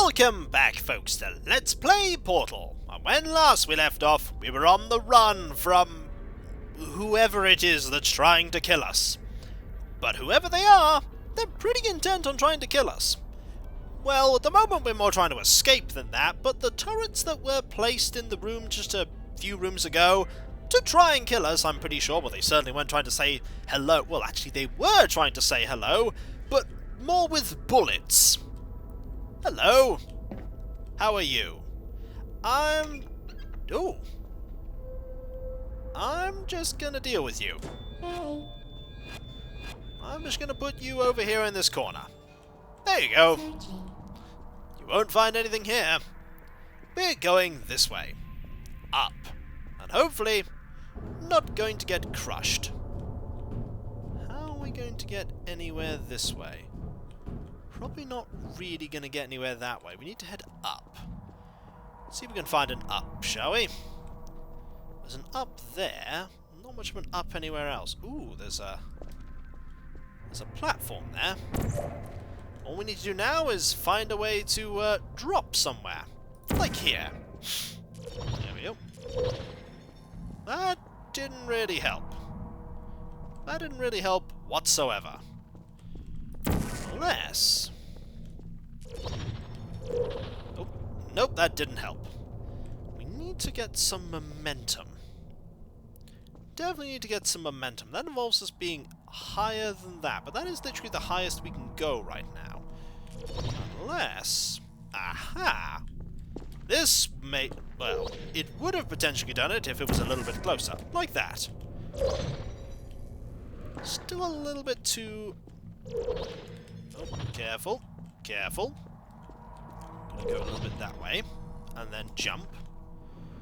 Welcome back, folks, to Let's Play Portal. And when last we left off, we were on the run from whoever it is that's trying to kill us. But whoever they are, they're pretty intent on trying to kill us. Well, at the moment we're more trying to escape than that, but the turrets that were placed in the room just a few rooms ago to try and kill us, I'm pretty sure, well, they certainly weren't trying to say hello. Well, actually, they were trying to say hello, but more with bullets. Hello. How are you? I'm just gonna deal with you. Hey. I'm just gonna put you over here in this corner. There you go. Searching. You won't find anything here. We're going this way. Up. And hopefully, not going to get crushed. How are we going to get anywhere this way? Probably not really going to get anywhere that way. We need to head up. See if we can find an up, shall we? There's an up there. Not much of an up anywhere else. Ooh, there's a platform there. All we need to do now is find a way to drop somewhere. Like here. There we go. That didn't really help. That didn't really help whatsoever. Unless... Oh, nope, that didn't help. We need to get some momentum. Definitely need to get some momentum. That involves us being higher than that, but that is literally the highest we can go right now. Unless... Aha! This may... Well, it would have potentially done it if it was a little bit closer. Like that. Still a little bit too... Oh, careful. Careful. Gonna go a little bit that way. And then jump.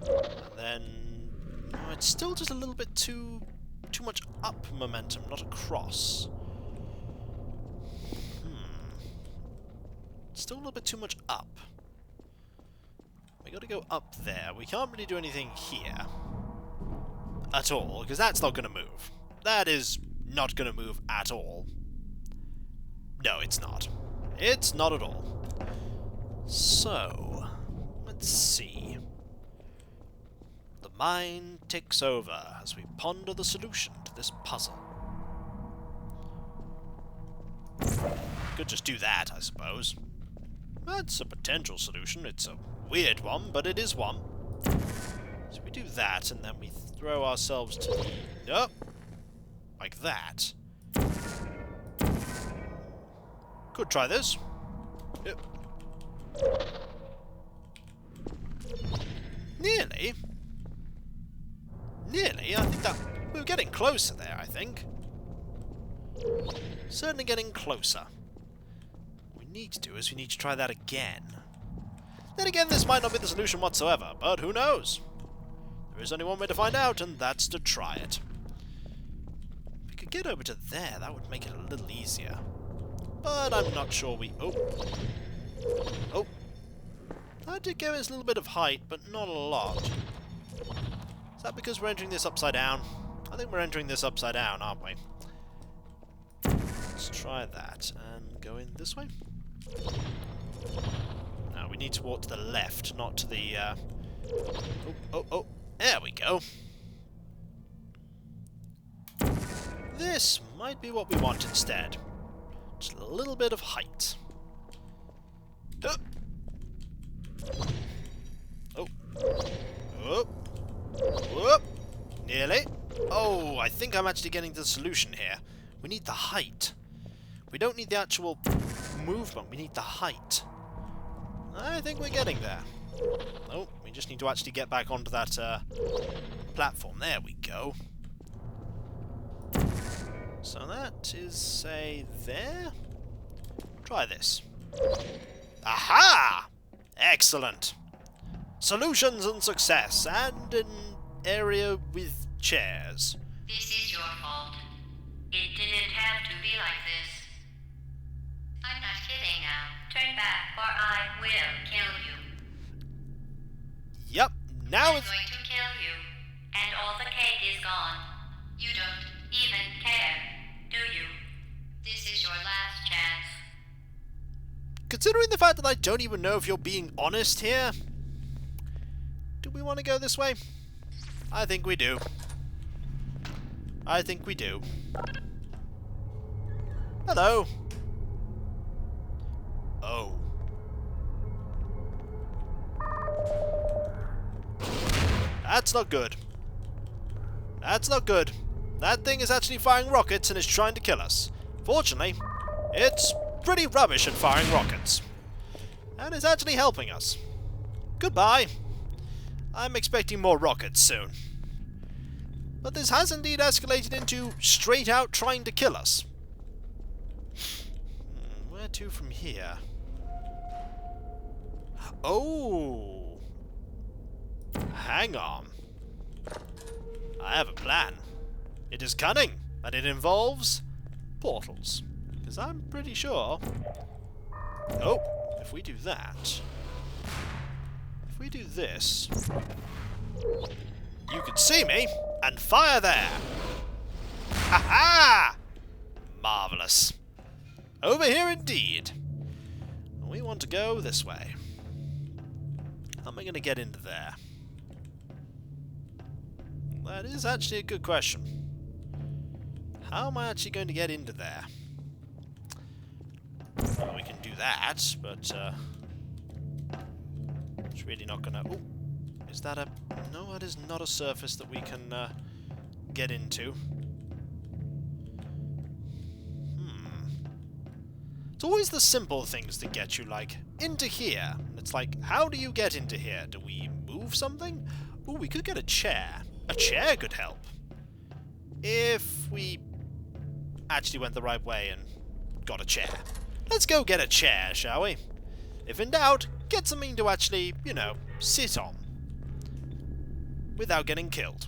And then... Oh, it's still just a little bit too much up momentum, not across. Still a little bit too much up. We gotta go up there. We can't really do anything here. At all, because that's not gonna move. That is not gonna move at all. No, it's not. It's not at all. So, let's see. The mind ticks over as we ponder the solution to this puzzle. Could just do that, I suppose. That's a potential solution. It's a weird one, but it is one. So we do that, and then we throw ourselves to the... Oh! Like that. Could try this. Yep. Nearly. Nearly. I think that... We were getting closer there, I think. Certainly getting closer. What we need to do is we need to try that again. Then again, this might not be the solution whatsoever, but who knows? There is only one way to find out, and that's to try it. If we could get over to there, that would make it a little easier. But I'm not sure we... Oh. Oh. That did give us a little bit of height, but not a lot. Is that because we're entering this upside down? I think we're entering this upside down, aren't we? Let's try that. And go in this way? Now, we need to walk to the left, not to the... Oh. There we go. This might be what we want instead. Just a little bit of height. Oh. Whoop. Nearly. Oh, I think I'm actually getting to the solution here. We need the height. We don't need the actual movement, we need the height. I think we're getting there. Oh, we just need to actually get back onto that platform. There we go. So that is, say, there? Try this. Aha! Excellent! Solutions and success, and an area with chairs. This is your fault. It didn't have to be like this. I'm not kidding now. Turn back, or I will kill you. Yep, now I'm it's... going to kill you, and all the cake is gone. You don't even care, do you? This is your last chance. considering the fact that I don't even know if you're being honest here, do we want to go this way? I think we do. I think we do. Hello. Oh. That's not good. That's not good. That thing is actually firing rockets and is trying to kill us. Fortunately, it's pretty rubbish at firing rockets. And is actually helping us. Goodbye. I'm expecting more rockets soon. But this has indeed escalated into straight out trying to kill us. Where to from here? Oh! Hang on. I have a plan. It is cunning, and it involves portals. Because I'm pretty sure... Oh, if we do that... If we do this... You can see me, and fire there! Ha-ha! Marvellous. Over here indeed. We want to go this way. How am I going to get into there? That is actually a good question. How am I actually going to get into there? Well, we can do that, but it's really not gonna... Oh, is that a... No, that is not a surface that we can get into. It's always the simple things that get you, like, into here. It's like, how do you get into here? Do we move something? Ooh, we could get a chair. A chair could help. If we actually went the right way and got a chair. Let's go get a chair, shall we? If in doubt, get something to actually, you know, sit on. Without getting killed.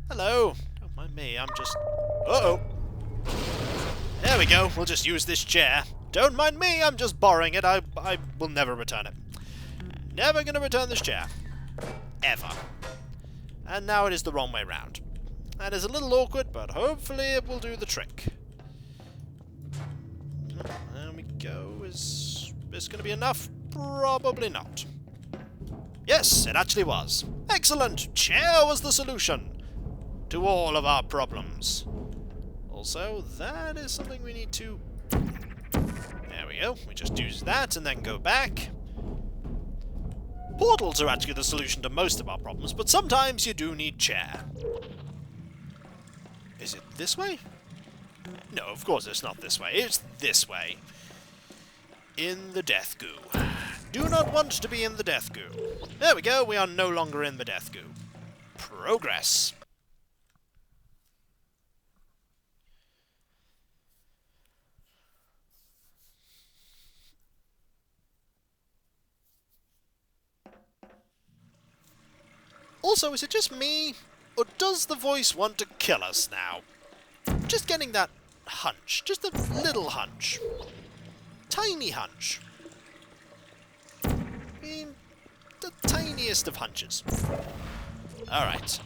Hello. Don't mind me, I'm just... Uh-oh. There we go, we'll just use this chair. Don't mind me, I'm just borrowing it. I will never return it. Never gonna return this chair. Ever. And now it is the wrong way round. That is a little awkward, but hopefully it will do the trick. There we go. Is this gonna be enough? Probably not. Yes, it actually was. Excellent! Chair was the solution to all of our problems. Also, that is something we need to... There we go. We just use that and then go back. Portals are actually the solution to most of our problems, but sometimes you do need chair. Is it this way? No, of course it's not this way. It's this way. In the death goo. Do not want to be in the death goo. There we go. We are no longer in the death goo. Progress. Also, is it just me, or does the voice want to kill us now? Just getting that hunch. Just a little hunch. Tiny hunch. I mean, the tiniest of hunches. Alright.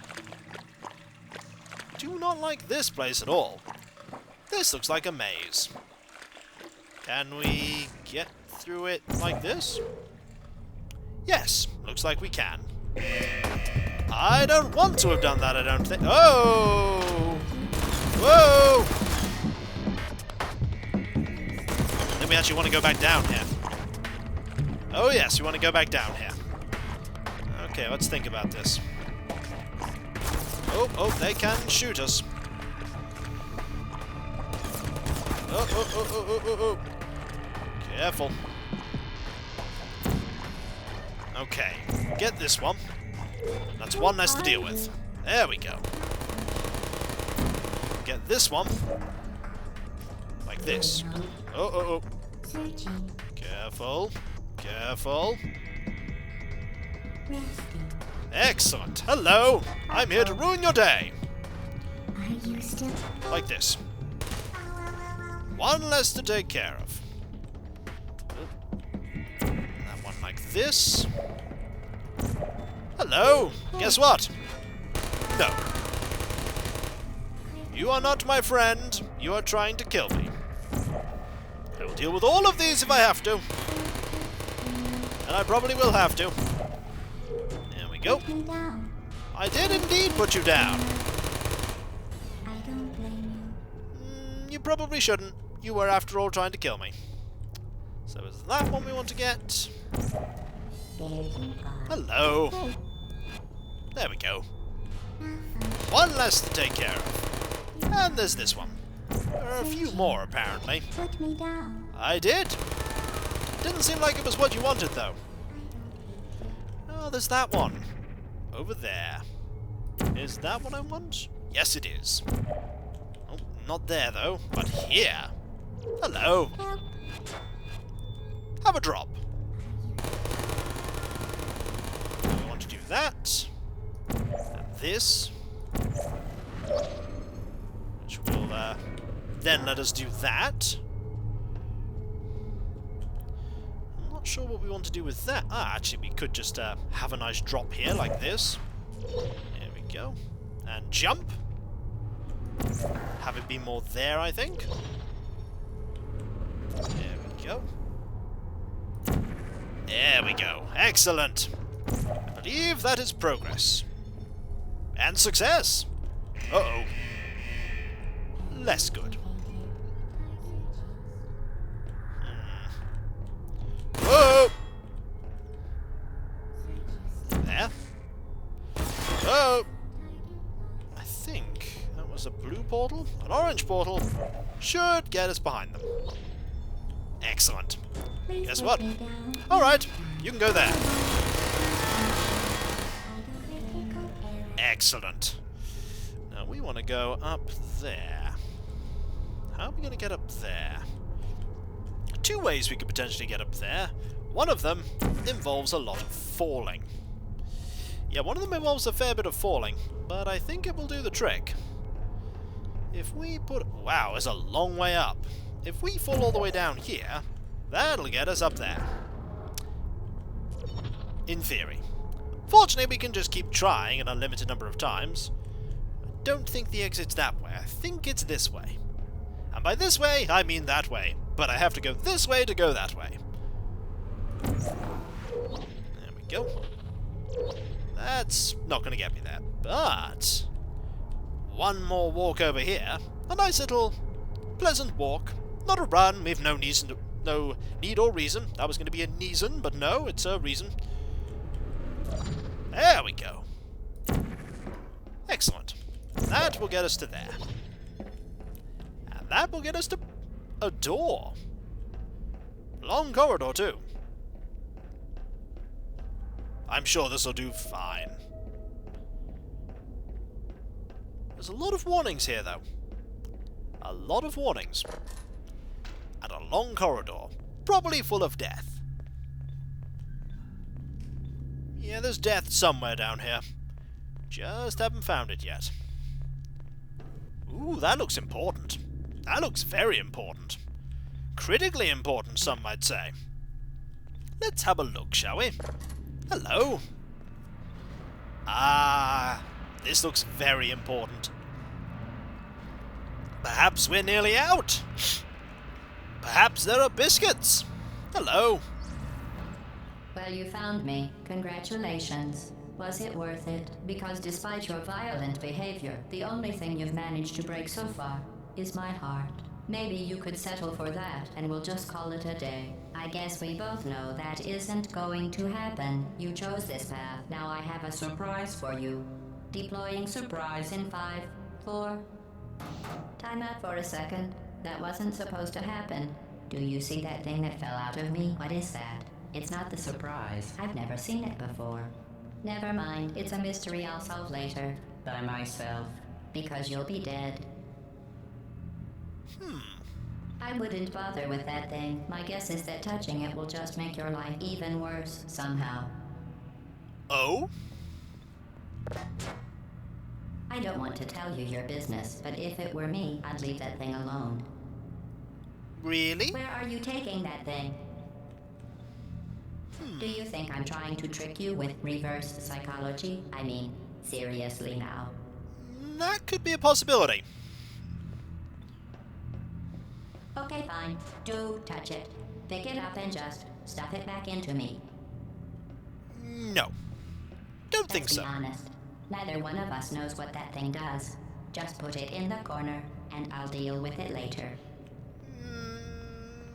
Do not like this place at all. This looks like a maze. Can we get through it like this? Yes, looks like we can. I don't want to have done that, I don't think. Oh! Whoa! Then we actually want to go back down here. Oh yes, we want to go back down here. Okay, let's think about this. Oh, they can shoot us. Oh. Careful. Okay, get this one. That's one less to deal with. There we go. Get this one. Like this. Oh. Careful. Careful. Excellent. Hello. I'm here to ruin your day. Like this. One less to take care of. That one like this. Hello. Guess what? No. You are not my friend. You are trying to kill me. I will deal with all of these if I have to. And I probably will have to. There we go. I did indeed put you down. I don't blame You probably shouldn't. You were, after all, trying to kill me. So is that one we want to get? you. There you are. Hello. There we go. One less to take care of. And there's this one. There are a few more, apparently. Put me down. I did. Didn't seem like it was what you wanted, though. Oh, there's that one. Over there. Is that what I want? Yes, it is. Oh, not there, though, but here. Hello. Help. Have a drop. We want to do that. And this. Which will then let us do that. I'm not sure what we want to do with that. Ah, actually, we could just have a nice drop here like this. There we go. And jump. Have it be more there, I think. There we go. There we go. Excellent. I believe that is progress. And success. Uh-oh. Less good. Whoa! There. Oh! I think that was a blue portal. An orange portal should get us behind them. Excellent. Please Guess put what? me down. Alright, you can go there. Critical error. Excellent. Now we want to go up there. How are we going to get up there? Two ways we could potentially get up there. One of them involves a lot of falling. Yeah, one of them involves a fair bit of falling, but I think it will do the trick. If we put... Wow, it's a long way up. If we fall all the way down here, that'll get us up there. In theory. Fortunately, we can just keep trying an unlimited number of times. I don't think the exit's that way. I think it's this way. And by this way, I mean that way. But I have to go this way to go that way. There we go. That's not going to get me there. But one more walk over here. A nice little pleasant walk. Not a run. We've no need or reason. That was going to be a reason, but no, it's a reason. There we go. Excellent. That will get us to there. And that will get us to a door. Long corridor, too. I'm sure this will do fine. There's a lot of warnings here, though. A lot of warnings. And a long corridor. Probably full of death. Yeah, there's death somewhere down here. Just haven't found it yet. Ooh, that looks important. That looks very important. Critically important, some might say. Let's have a look, shall we? Hello. Ah, this looks very important. Perhaps we're nearly out. Perhaps there are biscuits. Hello. Well, you found me. Congratulations. Was it worth it? Because despite your violent behavior, the only thing you've managed to break so far is my heart. Maybe you could settle for that, and we'll just call it a day. I guess we both know that isn't going to happen. You chose this path. Now I have a surprise for you. Deploying surprise in 5, 4... Time out for a second. That wasn't supposed to happen. Do you see that thing that fell out of me? What is that? It's not the surprise. I've never seen it before. Never mind. It's a mystery I'll solve later. By myself. Because you'll be dead. I wouldn't bother with that thing. My guess is that touching it will just make your life even worse, somehow. Oh? I don't want to tell you your business, but if it were me, I'd leave that thing alone. Really? Where are you taking that thing? Do you think I'm trying to trick you with reverse psychology? I mean, seriously now. That could be a possibility. Okay, fine. Do touch it. Pick it up and just stuff it back into me. No. Don't think Let's so. be honest. Neither one of us knows what that thing does. Just put it in the corner, and I'll deal with it later.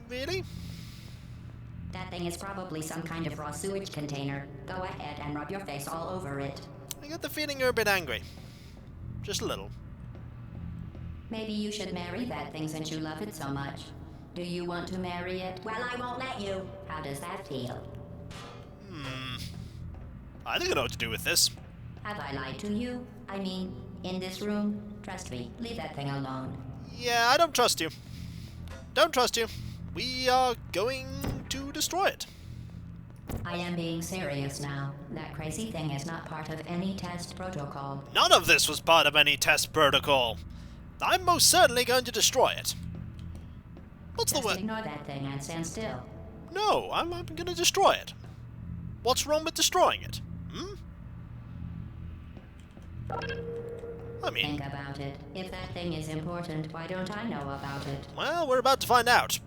Really? That thing is probably some kind of raw sewage container. Go ahead and rub your face all over it. I get the feeling you're a bit angry. Just a little. Maybe you should marry that thing since you love it so much. Do you want to marry it? Well, I won't let you. How does that feel? I think I know what to do with this. Have I lied to you? I mean, in this room? Trust me, leave that thing alone. Yeah, I don't trust you. Don't trust you. We are going to destroy it. I am being serious now. That crazy thing is not part of any test protocol. None of this was part of any test protocol. I'm most certainly going to destroy it. What's the Just word? ignore that thing and stand still. No, I'm going to destroy it. What's wrong with destroying it? I mean, Think about it. If that thing is important, why don't I know about it? well, we're about to find out.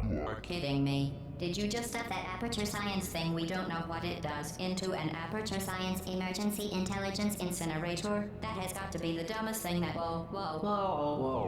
You're kidding me. Did you just stuff that aperture science thing we don't know what it does into an aperture science emergency intelligence incinerator? That has got to be the dumbest thing that. Whoa.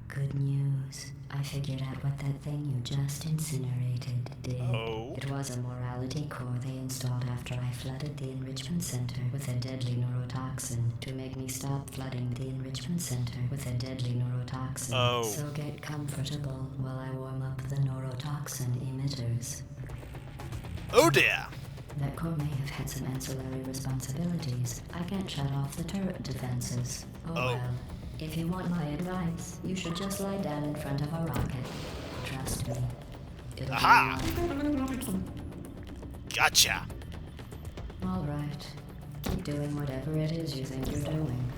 Good news. I figured out what that thing you just incinerated did. Oh. It was a morality core they installed after I flooded the enrichment center with a deadly neurotoxin to make me stop flooding the enrichment center with a deadly neurotoxin. Oh. So get comfortable while I warm up the neurotoxin emitters. Oh dear. That core may have had some ancillary responsibilities. I can't shut off the turret defenses. Oh well. If you want my advice, you should just lie down in front of a rocket. Trust me. It'll be Aha! fine. Gotcha. All right. Keep doing whatever it is you think you're doing.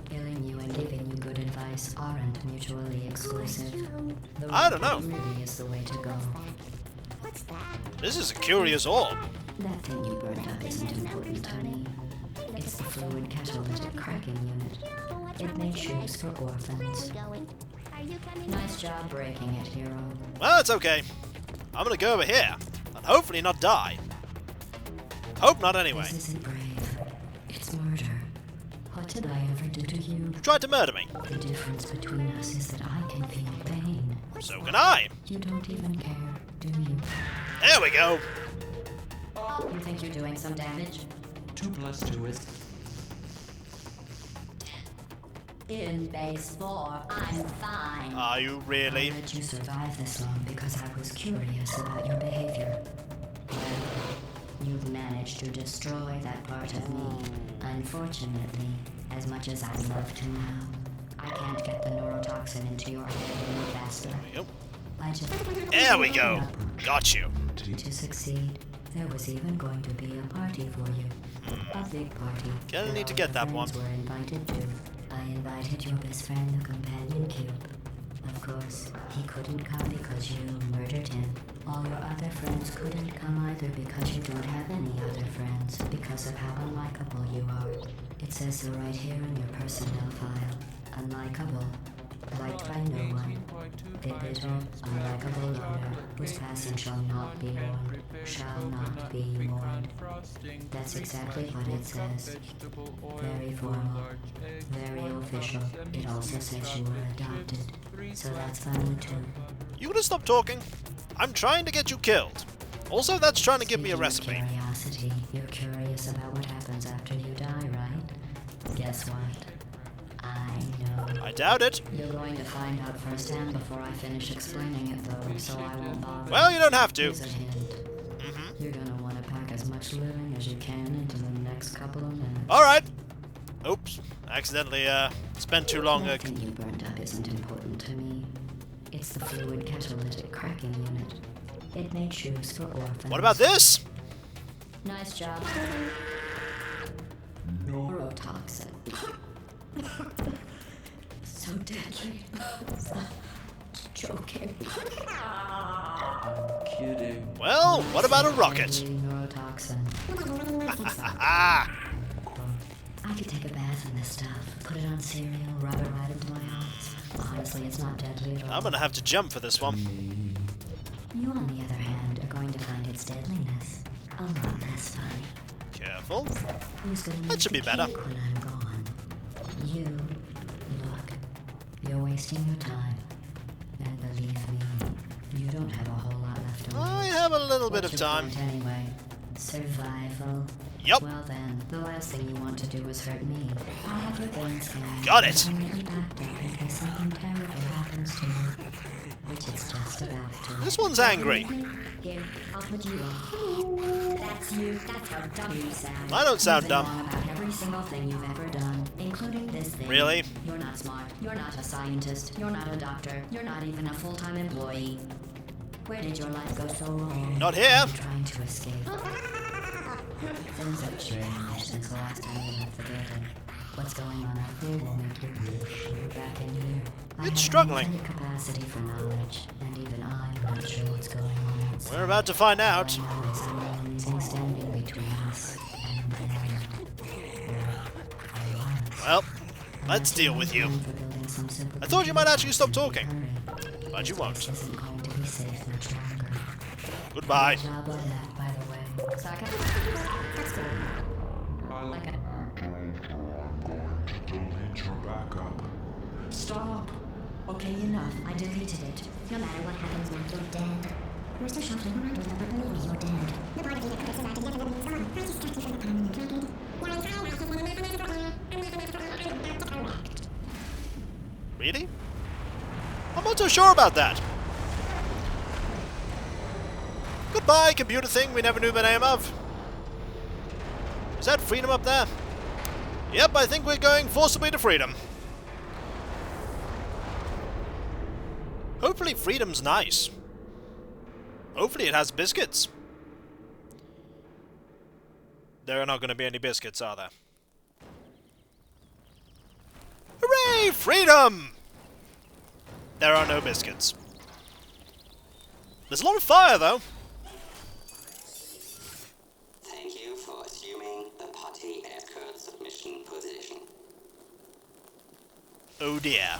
Killing you and giving you good advice aren't mutually exclusive. The I don't know. rocket really is the way to go. What's that? This is a curious orb. That thing you burned up isn't important, honey. It's the fluid catalytic cracking unit. It makes shoes for orphans. Going. Are you coming? Nice job breaking it, hero. Well, it's okay. I'm gonna go over here and hopefully not die. Hope not anyway. This isn't brave. It's murder. What did I ever do to you? You tried to murder me. The difference between us is that I can feel pain. So can I. You don't even care, do you? There we go. You think you're doing some damage? 2 + 2 is... In base 4, I'm fine. Are you really? I let you survive this long because I was curious about your behavior. Well, you've managed to destroy that part of me. Unfortunately, as much as I'd love to now, I can't get the neurotoxin into your head any faster. Yep. I just... There we go. Got you. To succeed, there was even going to be a party for you. A big party. Gonna that need to all get your that one. friends were invited to. I invited your best friend, the companion cube. Of course, he couldn't come because you murdered him. All your other friends couldn't come either because you don't have any other friends, because of how unlikable you are. It says so right here in your personnel file. Unlikable. Liked by no one. The bitter, unlikable loner, whose passing shall not be mourned, shall not be mourned. That's exactly what it says. Very formal, very official. It also says you were adopted, so that's fine too. You gonna stop talking? I'm trying to get you killed. Also, that's trying to give me a Speaking recipe. of curiosity, you're curious about what happens after you die, right? Guess what? I know. I doubt it. You're going to find out firsthand before I finish explaining it, though, so I won't bother. Well, you don't have to. Here's a hint. You're gonna want to pack as much living as you can into the next couple of minutes. Alright. Oops. Accidentally, spent too long. That thing you burned up isn't important to me. It's the fluid catalytic cracking unit. It made shoes for orphans. What about this? Nice job. Neurotoxin. So deadly. Joking. Kidding. Well, what about a rocket? Deadly neurotoxin. Ah! I could take a bath in this stuff, put it on cereal, rub it right into my eyes. Honestly, it's not deadly at all. I'm gonna have to jump for this one. You, on the other hand, are going to find its deadliness a lot less funny. Careful. Who's gonna That make should the be better. cake when I'm gone? You. Look, you're wasting your time. And believe me, you don't have a whole lot left to I lose. have a little bit of What's your time. point anyway? Survival. Yup. Well then, the last thing you want to do is hurt me. I'll have your brain scanned. Got it. And permanently backed up in case something terrible happens to you. Which it's just about to. This one's angry. Here, I'll put you on. That's you. That's how dumb you sound. I don't sound You've been dumb. wrong about every single thing you've ever done, including this thing. Really? You're not smart. You're not a scientist. You're not a doctor. You're not even a full-time employee. Where did your life go so wrong? Not here. You're trying to escape. Things have changed since the last time you left the building. What's going on out there will make you wish you were back in here. It's struggling. I have infinite capacity for knowledge, and even I'm not sure what's going on outside. We're about to find out. All I know is I'm the only thing standing between us and them. I was. Well, let's deal with you. I thought you might actually stop talking. But you won't. This isn't going to be safe much longer. Goodbye. Good job on that, by the way. Saka? That's good. Like a... Delete your backup. Stop! Okay, enough. I deleted it. No matter what happens, Mark, you're dead. We're so shocked when Mark was over, but believe me, you're dead. The part of you that could survive together with someone, I just got you from the permanent record. Correct. Really? I'm not so sure about that. Goodbye, computer thing we never knew the name of. Is that freedom up there? Yep, I think we're going forcibly to freedom. Hopefully freedom's nice. Hopefully it has biscuits. There are not going to be any biscuits, are there? Hooray! Freedom! There are no biscuits. There's a lot of fire, though. Thank you for assuming the party escort submission position. Oh dear.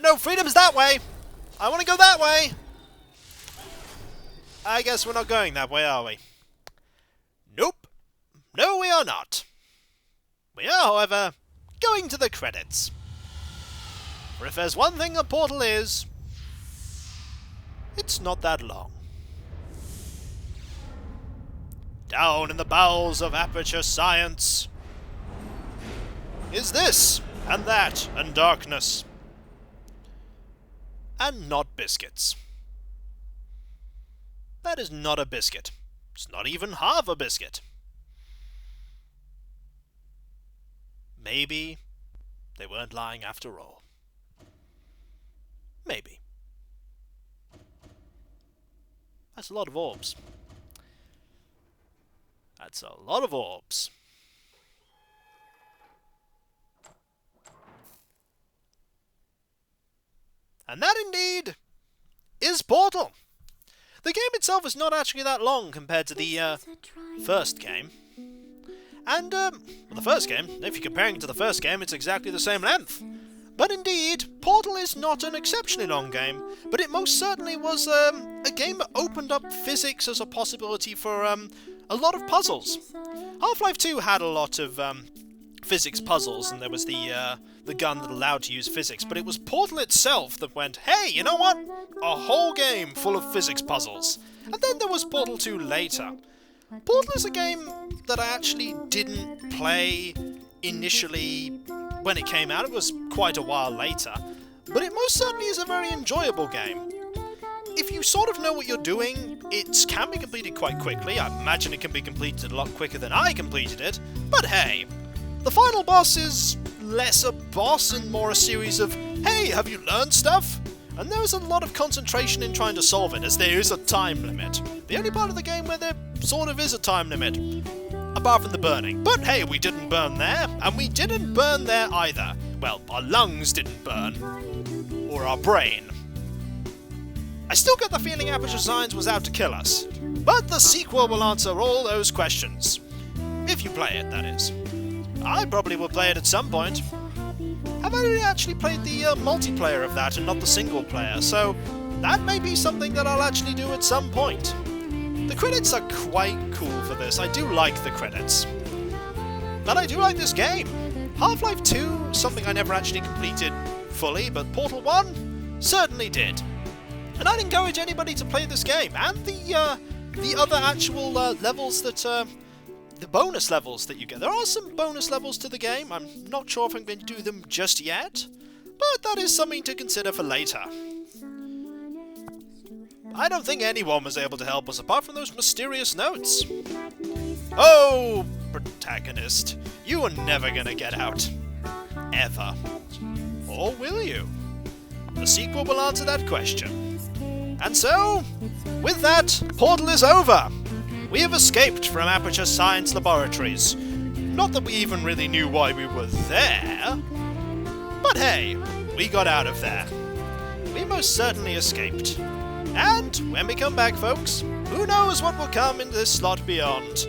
No, freedom's that way! I want to go that way! I guess we're not going that way, are we? Nope. No, we are not. We are, however, going to the credits. For if there's one thing a portal is, it's not that long. Down in the bowels of Aperture Science is this, and that, and darkness. And not biscuits. That is not a biscuit. It's not even half a biscuit. Maybe they weren't lying after all. Maybe. That's a lot of orbs. That's a lot of orbs. And that indeed is Portal. The game itself is not actually that long compared to the first game. And well, the first game, if you're comparing it to the first game, it's exactly the same length. But indeed, Portal is not an exceptionally long game, but it most certainly was a game that opened up physics as a possibility for a lot of puzzles. Half-Life 2 had a lot of physics puzzles, and there was the gun that allowed to use physics, but it was Portal itself that went, hey, you know what? A whole game full of physics puzzles. And then there was Portal 2 later. Portal is a game that I actually didn't play initially when it came out. It was quite a while later, but it most certainly is a very enjoyable game. If you sort of know what you're doing, it can be completed quite quickly. I imagine it can be completed a lot quicker than I completed it, but hey, the final boss is less a boss and more a series of, hey, have you learned stuff? And there is a lot of concentration in trying to solve it, as there is a time limit. The only part of the game where there sort of is a time limit, apart from the burning. But hey, we didn't burn there, and we didn't burn there either. Well, our lungs didn't burn. Or our brain. I still get the feeling Aperture Science was out to kill us. But the sequel will answer all those questions. If you play it, that is. I probably will play it at some point. I've only actually played the multiplayer of that and not the single player, so that may be something that I'll actually do at some point. The credits are quite cool for this. I do like the credits. And I do like this game. Half-Life 2, something I never actually completed fully, but Portal 1 certainly did. And I'd encourage anybody to play this game, and the other actual levels that, the bonus levels that you get. There are some bonus levels to the game. I'm not sure if I'm going to do them just yet, but that is something to consider for later. I don't think anyone was able to help us apart from those mysterious notes. Oh, protagonist, you are never gonna get out. Ever. Or will you? The sequel will answer that question. And so, with that, Portal is over. We have escaped from Aperture Science Laboratories. Not that we even really knew why we were there. But hey, we got out of there. We most certainly escaped. And when we come back, folks, who knows what will come in this slot beyond.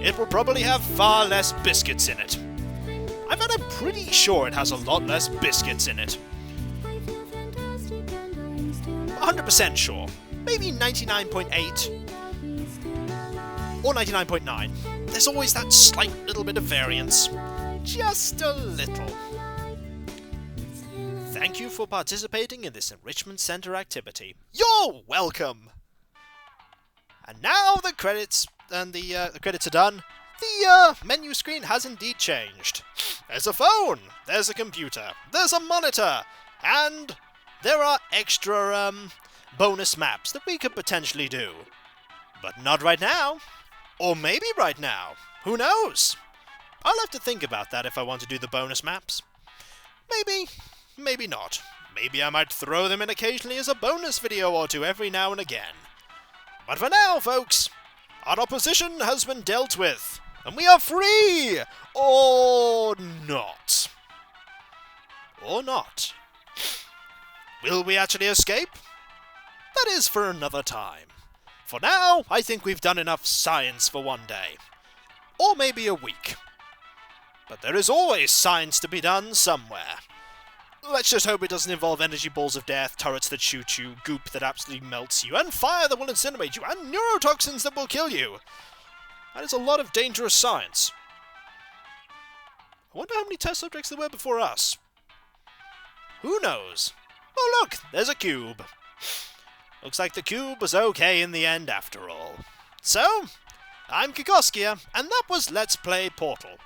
It will probably have far less biscuits in it. In fact, I'm pretty sure it has a lot less biscuits in it. 100% sure. Maybe 99.8. Or 99.9. There's always that slight little bit of variance. Just a little. Thank you for participating in this Enrichment Center activity. You're welcome! And now the credits and the credits are done. The menu screen has indeed changed. There's a phone, there's a computer, there's a monitor, and there are extra bonus maps that we could potentially do. But not right now. Or maybe right now. Who knows? I'll have to think about that if I want to do the bonus maps. Maybe, maybe not. Maybe I might throw them in occasionally as a bonus video or two every now and again. But for now, folks, our opposition has been dealt with, and we are free! Or not. Or not. Will we actually escape? That is for another time. For now, I think we've done enough science for one day. Or maybe a week. But there is always science to be done somewhere. Let's just hope it doesn't involve energy balls of death, turrets that shoot you, goop that absolutely melts you, and fire that will incinerate you, and neurotoxins that will kill you. That is a lot of dangerous science. I wonder how many test subjects there were before us. Who knows? Oh look, there's a cube. Looks like the cube was okay in the end after all. So, I'm Kikoskia, and that was Let's Play Portal,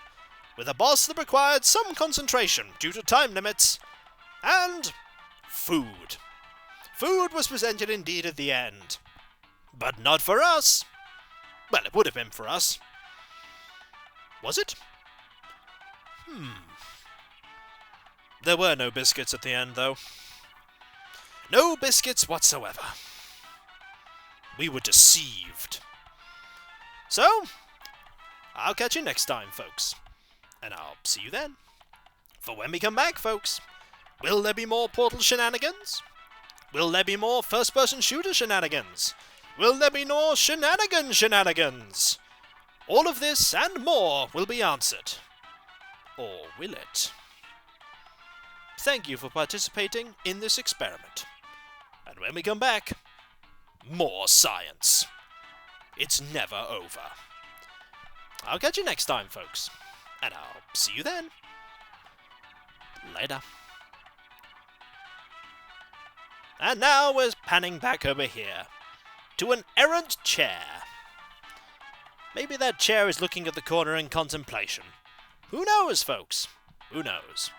with a boss that required some concentration due to time limits, and food. Food was presented indeed at the end. But not for us. Well, it would have been for us. Was it? There were no biscuits at the end, though. No biscuits whatsoever. We were deceived. So, I'll catch you next time, folks. And I'll see you then. For when we come back, folks, will there be more Portal shenanigans? Will there be more first-person shooter shenanigans? Will there be more shenanigans? All of this and more will be answered. Or will it? Thank you for participating in this experiment. And when we come back, more science. It's never over. I'll catch you next time, folks. And I'll see you then. Later. And now we're panning back over here to an errant chair. Maybe that chair is looking at the corner in contemplation. Who knows, folks? Who knows?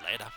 Later.